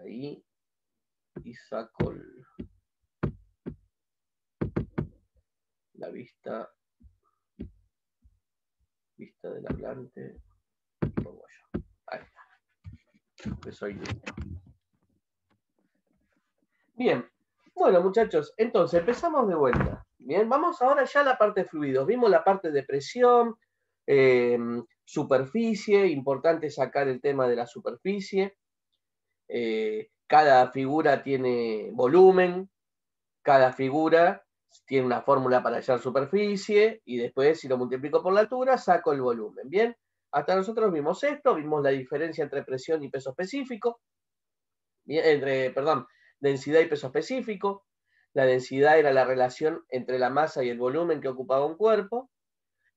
ahí y saco la vista del hablante y pongo yo. Ahí está. Que soy listo. Bien. Bueno, muchachos, entonces empezamos de vuelta. Bien, vamos ahora ya a la parte de fluidos. Vimos la parte de presión, superficie, importante sacar el tema de la superficie. Cada figura tiene volumen, cada figura tiene una fórmula para hallar superficie, y después, si lo multiplico por la altura, saco el volumen. Bien, hasta nosotros vimos esto, vimos la diferencia entre presión y peso específico, perdón, densidad y peso específico. La densidad era la relación entre la masa y el volumen que ocupaba un cuerpo,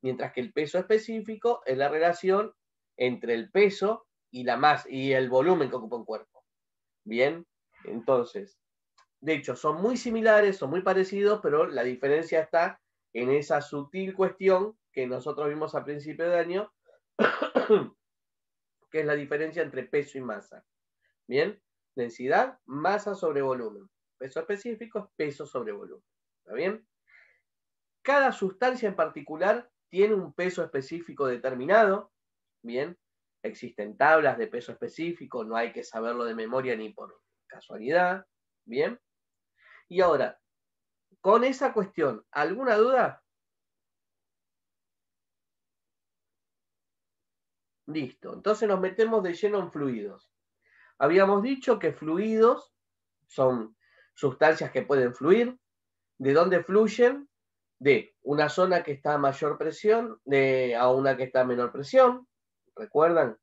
mientras que el peso específico es la relación entre el peso y la masa y el volumen que ocupa un cuerpo. Bien, entonces, de hecho, son muy similares, son muy parecidos, pero la diferencia está en esa sutil cuestión que nosotros vimos a principio de año, que es la diferencia entre peso y masa. Bien, densidad, masa sobre volumen. Peso específico es peso sobre volumen. ¿Está bien? Cada sustancia en particular tiene un peso específico determinado. Bien, existen tablas de peso específico, no hay que saberlo de memoria ni por casualidad. Bien, y ahora, con esa cuestión, ¿alguna duda? Listo, entonces nos metemos de lleno en fluidos. Habíamos dicho que fluidos son sustancias que pueden fluir. ¿De dónde fluyen? De una zona que está a mayor presión a una que está a menor presión. ¿Recuerdan?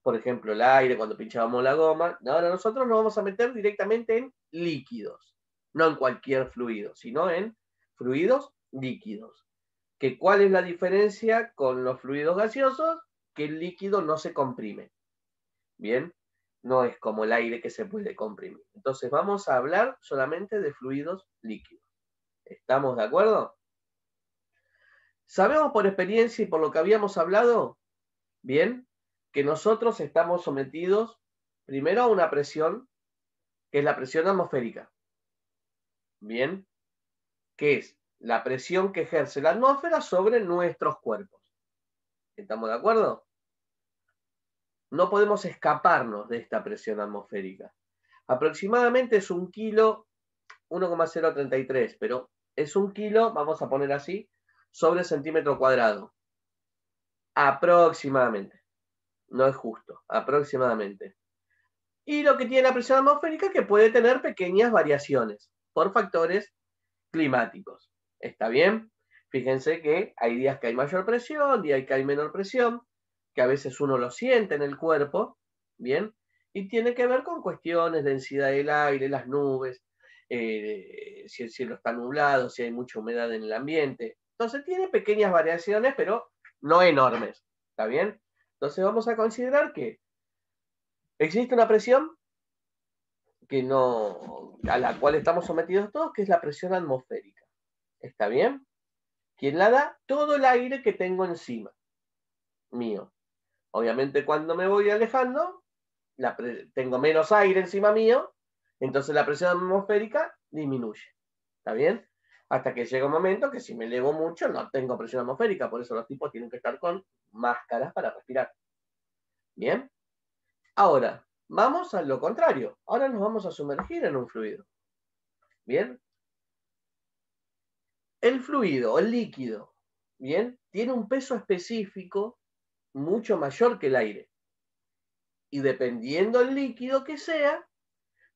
Por ejemplo, el aire cuando pinchábamos la goma. Ahora nosotros nos vamos a meter directamente en líquidos, no en cualquier fluido, sino en fluidos líquidos. ¿Cuál es la diferencia con los fluidos gaseosos? Que el líquido no se comprime. Bien, no es como el aire que se puede comprimir. Entonces vamos a hablar solamente de fluidos líquidos. ¿Estamos de acuerdo? Sabemos por experiencia y por lo que habíamos hablado, bien, que nosotros estamos sometidos primero a una presión, que es la presión atmosférica. Bien, que es la presión que ejerce la atmósfera sobre nuestros cuerpos. ¿Estamos de acuerdo? No podemos escaparnos de esta presión atmosférica. Aproximadamente es 1 kilo, 1,033, pero es 1 kilo, vamos a poner así, sobre centímetro cuadrado. Aproximadamente. No es justo, aproximadamente. Y lo que tiene la presión atmosférica es que puede tener pequeñas variaciones por factores climáticos. ¿Está bien? Fíjense que hay días que hay mayor presión, días que hay menor presión, que a veces uno lo siente en el cuerpo, ¿bien? Y tiene que ver con cuestiones de densidad del aire, las nubes, si el cielo está nublado, si hay mucha humedad en el ambiente. Entonces tiene pequeñas variaciones, pero no enormes. ¿Está bien? Entonces vamos a considerar que existe una presión a la cual estamos sometidos todos, que es la presión atmosférica. ¿Está bien? ¿Quién la da? Todo el aire que tengo encima mío. Obviamente cuando me voy alejando, tengo menos aire encima mío, entonces la presión atmosférica disminuye. ¿Está bien? Hasta que llega un momento que si me elevo mucho no tengo presión atmosférica, por eso los tipos tienen que estar con máscaras para respirar. ¿Bien? Ahora, vamos a lo contrario. Ahora nos vamos a sumergir en un fluido. ¿Bien? El fluido, el líquido, ¿bien? Tiene un peso específico mucho mayor que el aire. Y dependiendo del líquido que sea,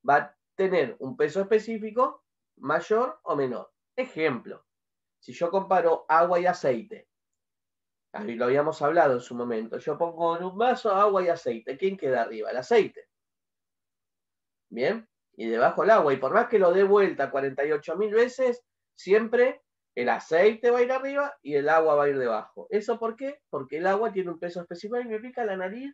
va a tener un peso específico mayor o menor. Ejemplo, si yo comparo agua y aceite, ahí lo habíamos hablado en su momento, yo pongo en un vaso agua y aceite, ¿quién queda arriba? El aceite. ¿Bien? Y debajo el agua, y por más que lo dé vuelta 48.000 veces, siempre el aceite va a ir arriba y el agua va a ir debajo. ¿Eso por qué? Porque el agua tiene un peso específico. Y me pica la nariz.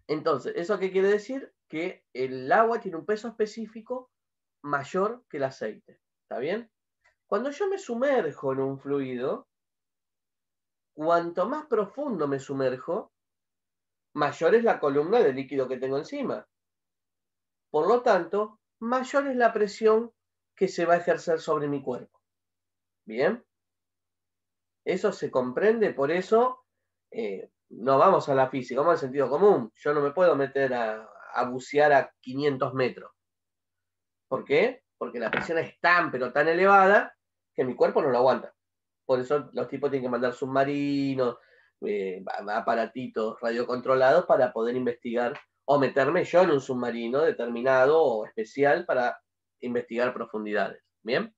Entonces, ¿eso qué quiere decir? Que el agua tiene un peso específico mayor que el aceite. ¿Está bien? Cuando yo me sumerjo en un fluido, cuanto más profundo me sumerjo, mayor es la columna de líquido que tengo encima. Por lo tanto, mayor es la presión que se va a ejercer sobre mi cuerpo. ¿Bien? Eso se comprende, por eso no vamos a la física, vamos al sentido común. Yo no me puedo meter a bucear a 500 metros. ¿Por qué? Porque la presión es tan, pero tan elevada que mi cuerpo no lo aguanta. Por eso los tipos tienen que mandar submarinos, aparatitos radiocontrolados para poder investigar o meterme yo en un submarino determinado o especial para investigar profundidades. ¿Bien?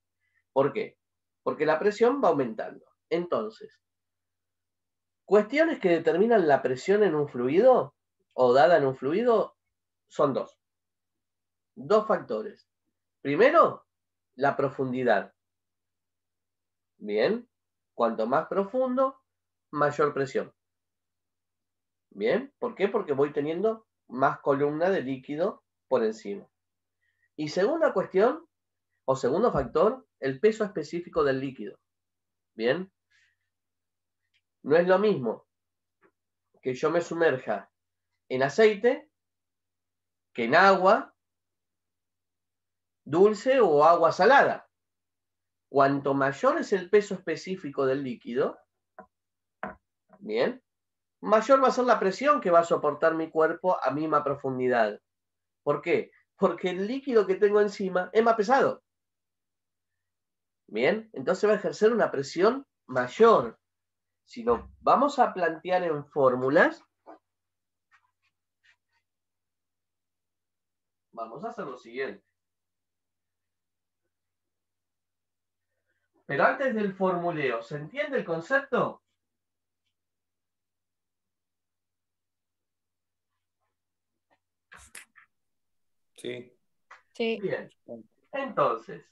¿Por qué? Porque la presión va aumentando. Entonces, cuestiones que determinan la presión en un fluido o dada en un fluido son dos. Dos factores. Primero, la profundidad. Bien, cuanto más profundo, mayor presión. Bien, ¿por qué? Porque voy teniendo más columna de líquido por encima. Y segunda cuestión, o segundo factor, el peso específico del líquido. Bien, no es lo mismo que yo me sumerja en aceite que en agua dulce o agua salada. Cuanto mayor es el peso específico del líquido, bien, mayor va a ser la presión que va a soportar mi cuerpo a misma profundidad. ¿Por qué? Porque el líquido que tengo encima es más pesado. Bien, entonces va a ejercer una presión mayor. Si lo vamos a plantear en fórmulas, vamos a hacer lo siguiente. Pero antes del formuleo, ¿se entiende el concepto? Sí. Sí. Bien, entonces,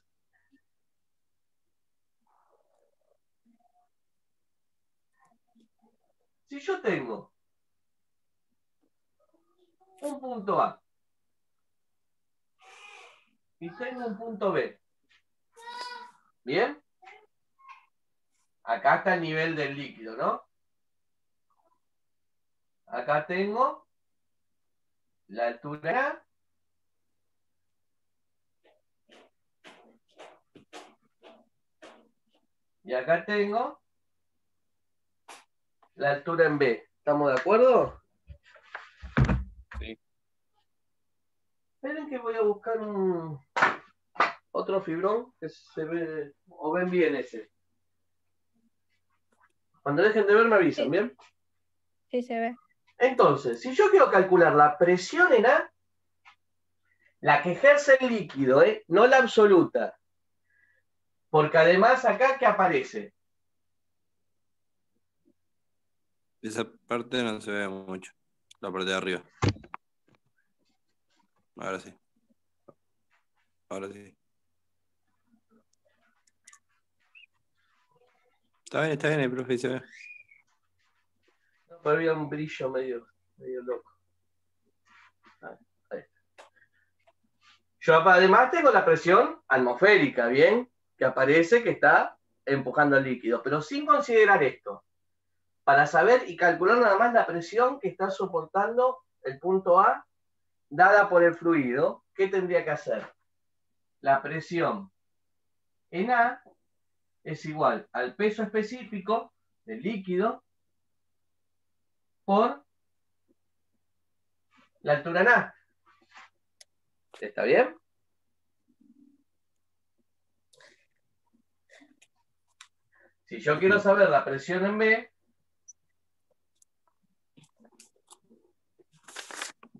si yo tengo un punto A y tengo un punto B, ¿bien? Acá está el nivel del líquido, ¿no? Acá tengo la altura A y acá tengo la altura en B. ¿Estamos de acuerdo? Sí. Esperen que voy a buscar otro fibrón que se ve, o ven bien ese. Cuando dejen de ver me avisan, Sí. ¿bien? Sí, se ve. Entonces, si yo quiero calcular la presión en A, la que ejerce el líquido, no la absoluta, porque además acá, ¿qué aparece? Esa parte no se ve mucho. La parte de arriba. Ahora sí. Ahora sí. Está bien, el profe, se ve. Pero había un brillo medio loco. Ahí. Yo además tengo la presión atmosférica, ¿bien? Que aparece que está empujando el líquido, pero sin considerar esto. Para saber y calcular nada más la presión que está soportando el punto A dada por el fluido, ¿qué tendría que hacer? La presión en A es igual al peso específico del líquido por la altura en A. ¿Está bien? Si yo quiero saber la presión en B,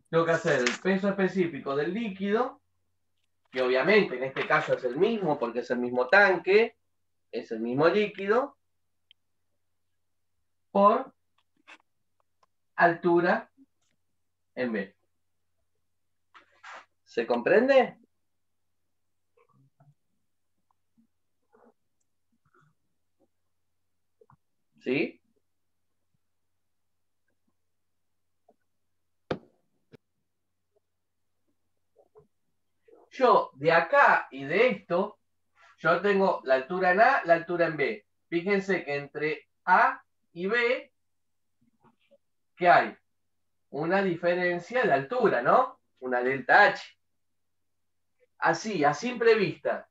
tengo que hacer el peso específico del líquido, que obviamente en este caso es el mismo porque es el mismo tanque, es el mismo líquido, por altura en B. ¿Se comprende? ¿Sí? Yo de acá y de esto, yo tengo la altura en A, la altura en B. Fíjense que entre A y ve que hay una diferencia de altura, ¿no? Una delta H. Así, a simple vista,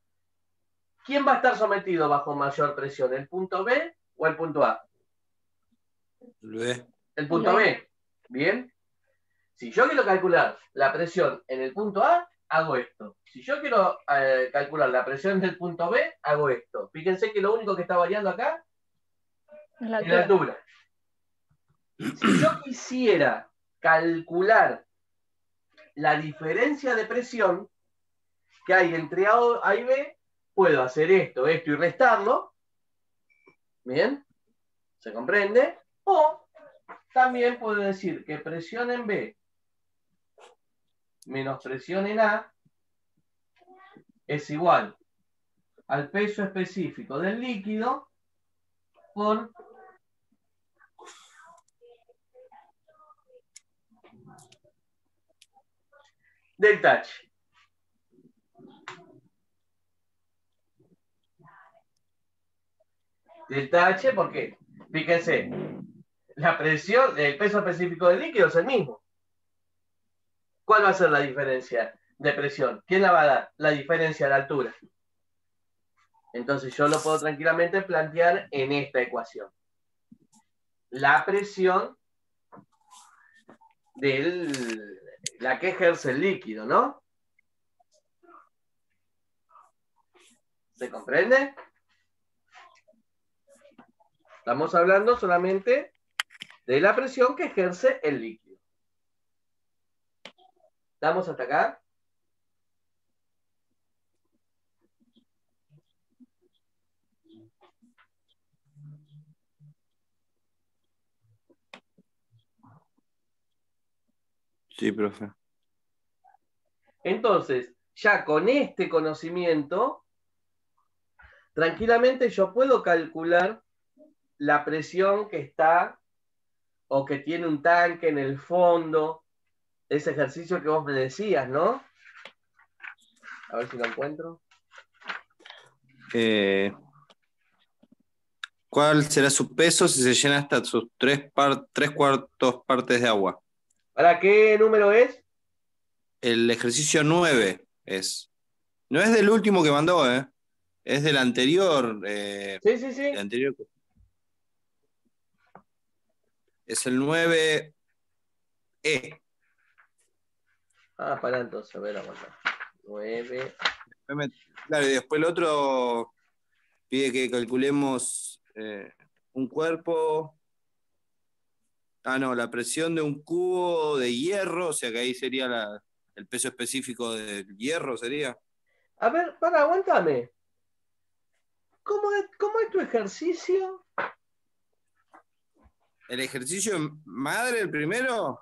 ¿quién va a estar sometido bajo mayor presión? ¿El punto B o el punto A? El B. El punto B. Bien. Si yo quiero calcular la presión en el punto A, hago esto. Si yo quiero calcular la presión del punto B, hago esto. Fíjense que lo único que está variando acá Es la es la altura. altura. Si yo quisiera calcular la diferencia de presión que hay entre A y B, puedo hacer esto y restarlo. ¿Bien? ¿Se comprende? O también puedo decir que presión en B menos presión en A es igual al peso específico del líquido por delta H. Delta H, ¿por qué? Fíjense, la presión, el peso específico del líquido es el mismo. ¿Cuál va a ser la diferencia de presión? ¿Quién la va a dar? La diferencia de altura. Entonces yo lo puedo tranquilamente plantear en esta ecuación. La presión de la que ejerce el líquido, ¿no? ¿Se comprende? Estamos hablando solamente de la presión que ejerce el líquido. ¿Estamos hasta acá? Sí, profe. Entonces, ya con este conocimiento, tranquilamente yo puedo calcular la presión que está o que tiene un tanque en el fondo, ese ejercicio que vos me decías, ¿no? A ver si lo encuentro. ¿Cuál será su peso si se llena hasta sus tres cuartos partes de agua? ¿Para qué número es? El ejercicio 9 es. No es del último que mandó, ¿eh? Es del anterior. Sí, sí, sí. El anterior. Es el 9E. Ah, para entonces, a ver, aguanta. 9. Claro, y después el otro pide que calculemos un cuerpo. Ah, no, la presión de un cubo de hierro, o sea que ahí sería el peso específico del hierro, sería. A ver, aguántame. ¿Cómo es tu ejercicio? El ejercicio madre, el primero,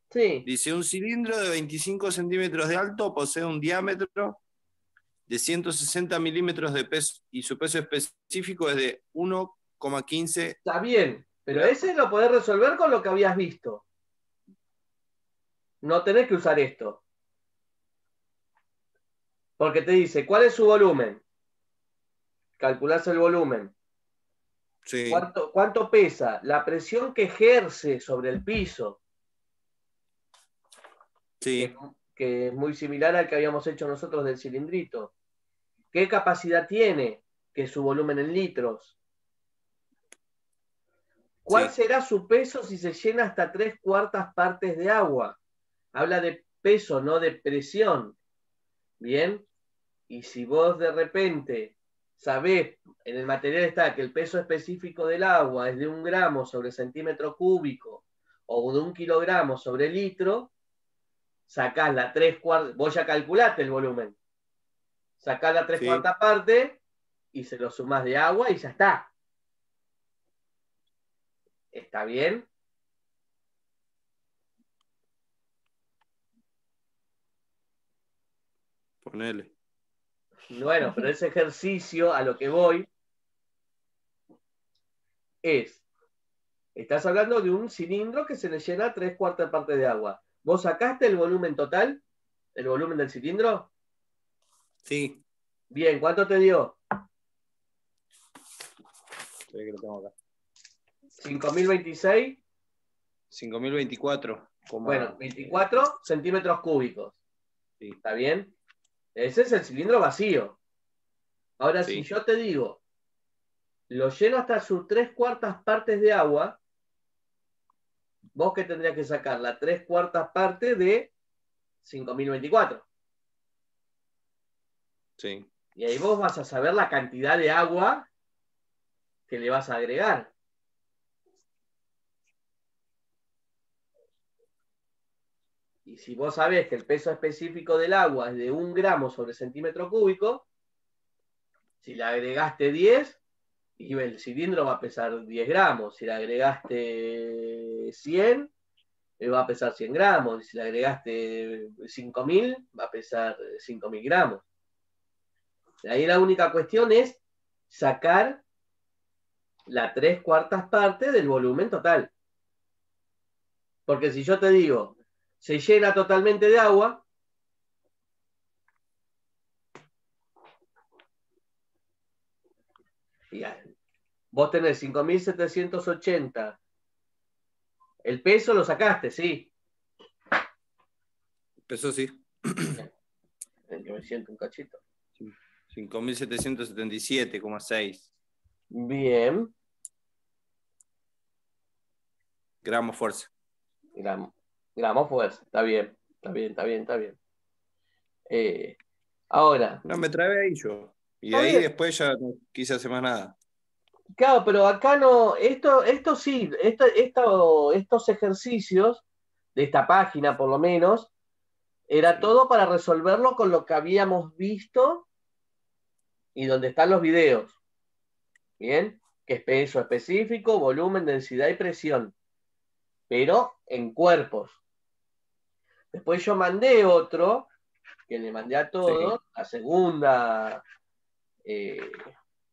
Sí. dice: un cilindro de 25 centímetros de alto posee un diámetro de 160 milímetros de peso y su peso específico es de 1,15. Está bien, pero ese lo podés resolver con lo que habías visto. No tenés que usar esto. Porque te dice, ¿cuál es su volumen? Calculás el volumen. Sí, ¿Cuánto pesa? La presión que ejerce sobre el piso, sí, que es muy similar al que habíamos hecho nosotros del cilindrito. ¿Qué capacidad tiene? Que es su volumen en litros. ¿Cuál sí, será su peso si se llena hasta 3/4 partes de agua? Habla de peso, no de presión. Bien. Y si vos de repente sabés, en el material está que el peso específico del agua es de 1 gramo sobre centímetro cúbico o de 1 kilogramo sobre litro, sacás la 3/4, vos ya calculaste el volumen, sacás la 3/4 sí. parte y se lo sumás de agua y ya está. ¿Está bien? Ponele. Bueno, pero ese ejercicio a lo que voy es, estás hablando de un cilindro que se le llena 3/4 parte de agua. ¿Vos sacaste el volumen total? ¿El volumen del cilindro? Sí. Bien, ¿cuánto te dio? Que lo tengo acá. 5.026. 5.024. Bueno, 24 centímetros cúbicos. Sí. ¿Está bien? Ese es el cilindro vacío. Ahora, Sí. si yo te digo, lo lleno hasta sus 3/4 partes de agua, vos que tendrías que sacar la 3/4 parte de 5.024. Sí. Y ahí vos vas a saber la cantidad de agua que le vas a agregar. Y si vos sabés que el peso específico del agua es de 1 gramo sobre centímetro cúbico, si le agregaste 10, y el cilindro va a pesar 10 gramos. Si le agregaste 100, va a pesar 100 gramos. Y si le agregaste 5.000, va a pesar 5.000 gramos. Ahí la única cuestión es sacar la 3/4 parte del volumen total. Porque si yo te digo, se llena totalmente de agua, y vos tenés 5.780. El peso lo sacaste, sí. Peso sí. Que me siento un cachito. 5.777,6 Bien. gramos fuerza. Gramos fuerza. Está bien. Ahora. No, me trabé ahí yo. Y de Está ahí bien. después ya no quise hacer más nada. Claro, pero acá no. Esto sí. Estos ejercicios de esta página, por lo menos, era Sí. todo para resolverlo con lo que habíamos visto y donde están los videos. Bien. Que es peso específico, volumen, densidad y presión. Pero en cuerpos. Después yo mandé otro, que le mandé a todos, Sí.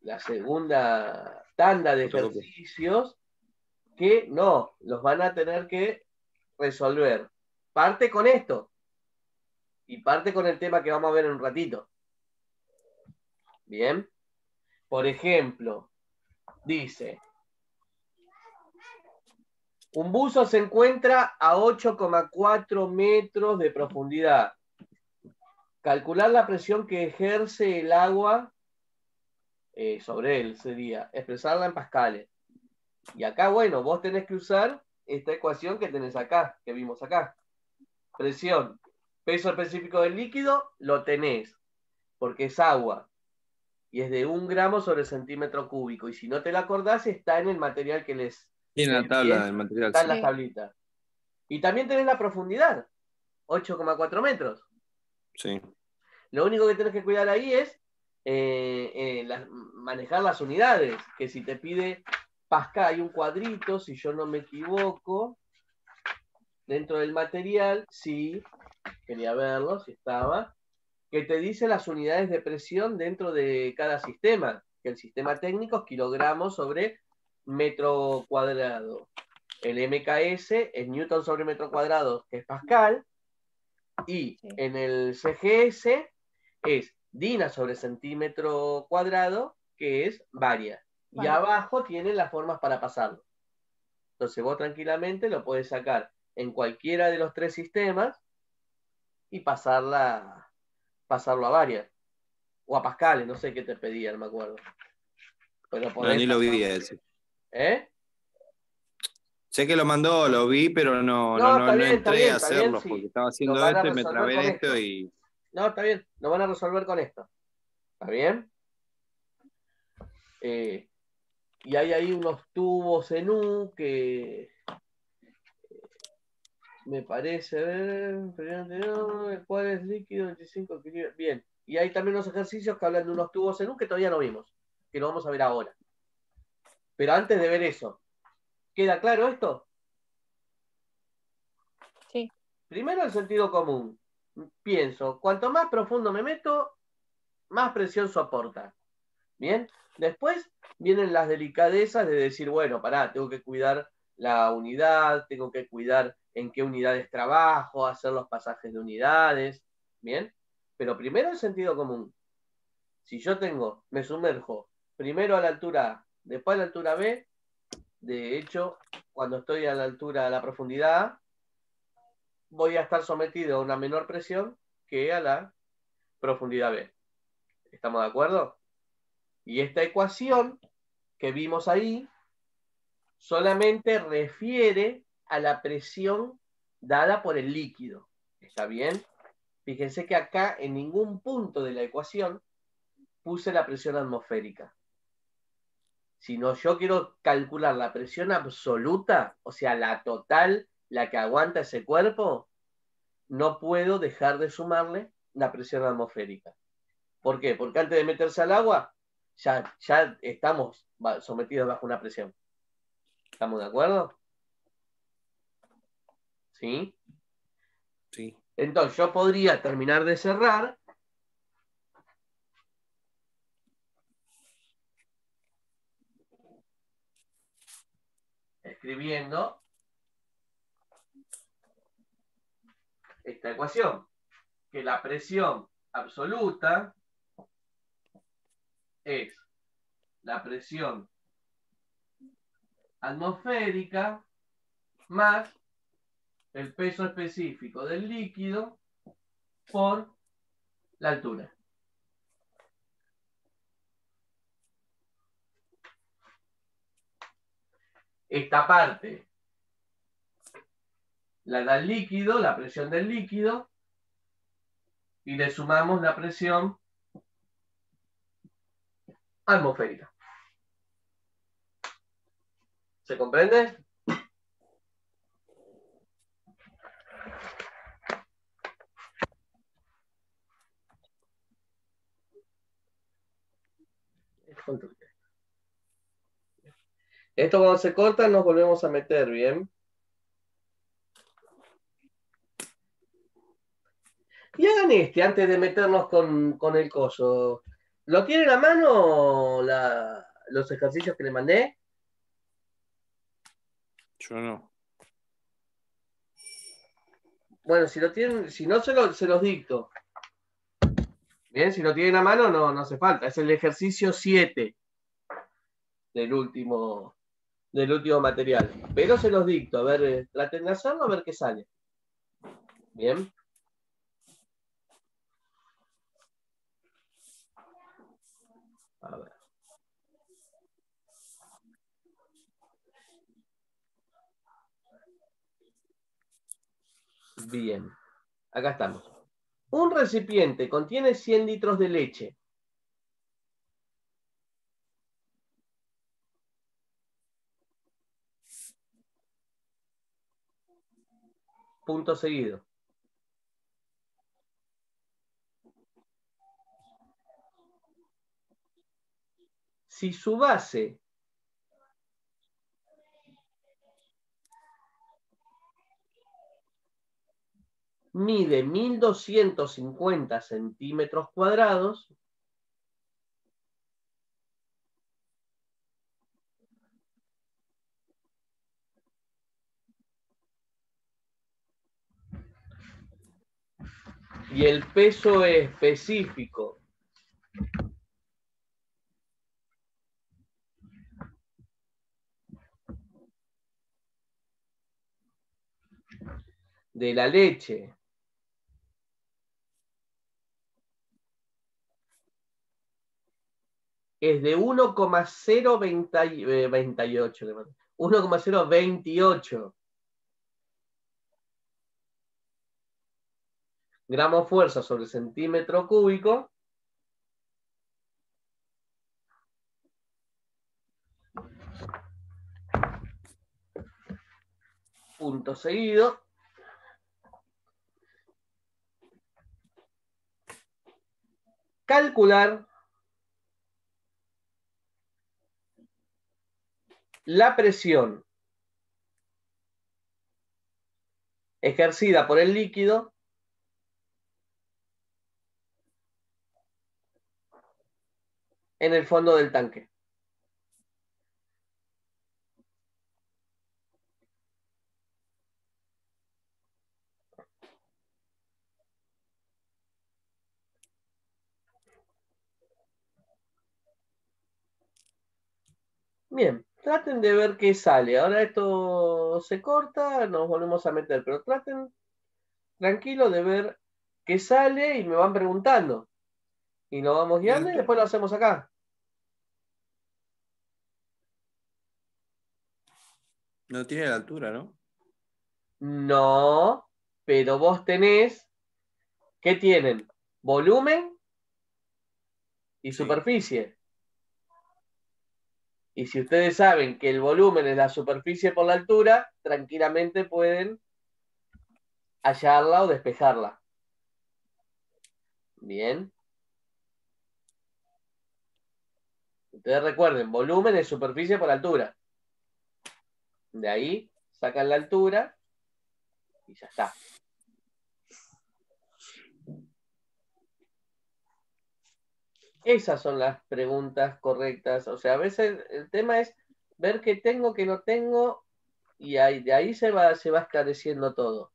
la segunda tanda de Fotocopia. ejercicios, que no, los van a tener que resolver. Parte con esto y parte con el tema que vamos a ver en un ratito. Bien. Por ejemplo, dice, un buzo se encuentra a 8,4 metros de profundidad. Calcular la presión que ejerce el agua sobre él sería expresarla en pascales. Y acá, bueno, vos tenés que usar esta ecuación que tenés acá, que vimos acá. Presión, peso específico del líquido, lo tenés, porque es agua. Y es de 1 gramo sobre centímetro cúbico. Y si no te la acordás, está en el material que les... Tiene la tabla del material. Está en Sí. las tablitas. Y también tenés la profundidad, 8,4 metros. Sí. Lo único que tenés que cuidar ahí es manejar las unidades, que si te pide Pascal, hay un cuadrito, si yo no me equivoco, dentro del material, sí, quería verlo, si estaba, que te dice las unidades de presión dentro de cada sistema, que el sistema técnico es kilogramos sobre metro cuadrado. El MKS es Newton sobre metro cuadrado, que es Pascal, y Sí. en el CGS es Dina sobre centímetro cuadrado, que es varia. Y Vale. abajo tienen las formas para pasarlo. Entonces vos tranquilamente lo podés sacar en cualquiera de los 3 sistemas y pasarlo a varias. O a pascales, no sé qué te pedía, no me acuerdo. Pero No, ni lo vi ese. ¿Eh? Sé que lo mandó, lo vi, pero no Está bien, entré a está bien, hacerlo sí. porque estaba Lo haciendo van a esto y me resolver trabé con en esto esto. y. No, está bien, lo van a resolver con esto. ¿Está bien? Y hay ahí unos tubos en U que me parece, el cual es líquido, 25 equilibrio. Bien. Y hay también unos ejercicios que hablan de unos tubos en U que todavía no vimos, que lo vamos a ver ahora. Pero antes de ver eso, ¿queda claro esto? Sí. Primero el sentido común. Pienso, cuanto más profundo me meto, más presión soporta. Bien. Después vienen las delicadezas de decir, bueno, pará, tengo que cuidar la unidad, tengo que cuidar en qué unidades trabajo, hacer los pasajes de unidades. Bien. Pero primero el sentido común. Si yo me sumerjo primero a la altura A, después a la altura B, De hecho, cuando estoy a la altura de la profundidad A, voy a estar sometido a una menor presión que a la profundidad B. ¿Estamos de acuerdo? Y esta ecuación que vimos ahí solamente refiere a la presión dada por el líquido. ¿Está bien? Fíjense que acá en ningún punto de la ecuación puse la presión atmosférica. Si no, yo quiero calcular la presión absoluta, o sea, la total, la que aguanta ese cuerpo, no puedo dejar de sumarle la presión atmosférica. ¿Por qué? Porque antes de meterse al agua, ya estamos sometidos bajo una presión. ¿Estamos de acuerdo? ¿Sí? Sí. Entonces yo podría terminar de cerrar escribiendo esta ecuación, que la presión absoluta es la presión atmosférica más el peso específico del líquido por la altura. Esta parte la da el líquido, la presión del líquido, y le sumamos la presión atmosférica. ¿Se comprende? Esto cuando se corta nos volvemos a meter, ¿bien? Y hagan antes de meternos con el coso. ¿Lo tienen a mano los ejercicios que le mandé? Yo no. Bueno, si lo tienen, si no se los dicto. Bien, si lo tienen a mano no hace falta. Es el ejercicio 7 del último material. Pero se los dicto. A ver, traten de hacerlo a ver qué sale. Bien. A ver. Bien. Acá estamos. Un recipiente contiene 100 litros de leche. Punto seguido. Si su base mide 1250 centímetros cuadrados, y el peso específico de la leche es de 1,028 gramos fuerza sobre centímetro cúbico, punto seguido, calcular la presión ejercida por el líquido en el fondo del tanque. Bien, traten de ver qué sale. Ahora esto se corta, nos volvemos a meter, pero traten tranquilo de ver qué sale y me van preguntando. Y nos vamos guiando y después lo hacemos acá. No tiene la altura, ¿no? No, pero vos tenés, ¿qué tienen? Volumen y Sí. superficie. Y si ustedes saben que el volumen es la superficie por la altura, tranquilamente pueden hallarla o despejarla. Bien. Ustedes recuerden, volumen es superficie por altura. De ahí sacan la altura y ya está. Esas son las preguntas correctas. O sea, a veces el tema es ver qué tengo, qué no tengo, y de ahí se va esclareciendo todo.